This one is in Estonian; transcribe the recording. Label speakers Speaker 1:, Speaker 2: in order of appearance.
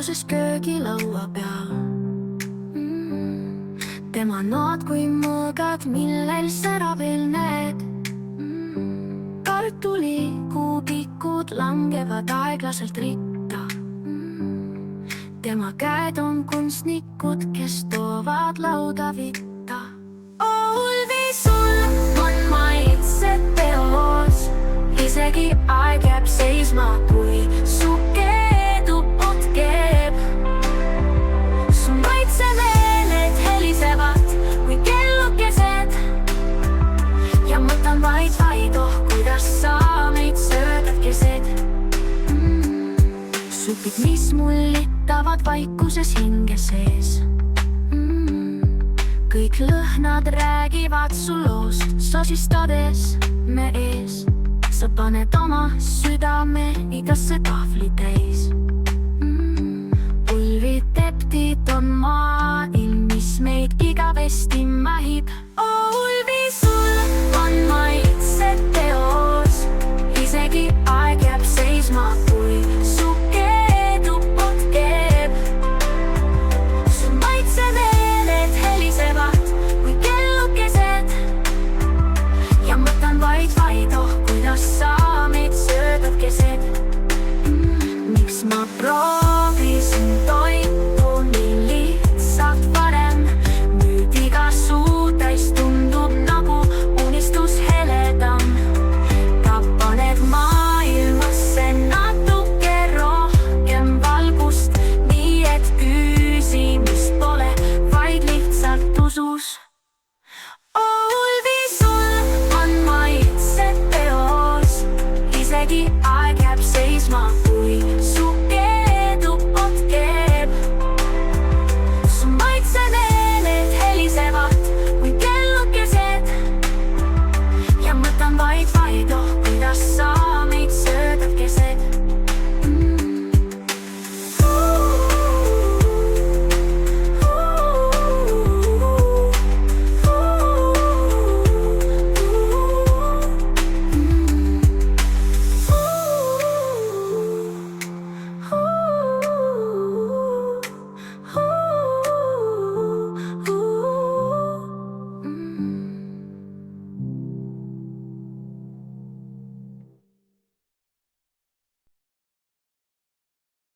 Speaker 1: vaikuses köögilaua peal. Tema noad kui mõõgad, millel sära veel näed. Kartulikuubikud langevad aeglaselt ritta. Tema käed on kunstnikud, kes toovad lauda vitta. Ulvi, sul on maitsed peos, isegi aeg jääb seisma, kui su keedupot keeb. Su maitsemeeled helisevad kui kellukesed ja mõtlen vaid, kuidas sa meid söödad keset. Supid, mis mullitavad vaikuses hinge sees. Kõik lõhnad räägivad su loost, sosistades me ees. Sa paned oma südame igasse tahvli täis. Pulviteptid on maailm, mis meid igavesti mähib.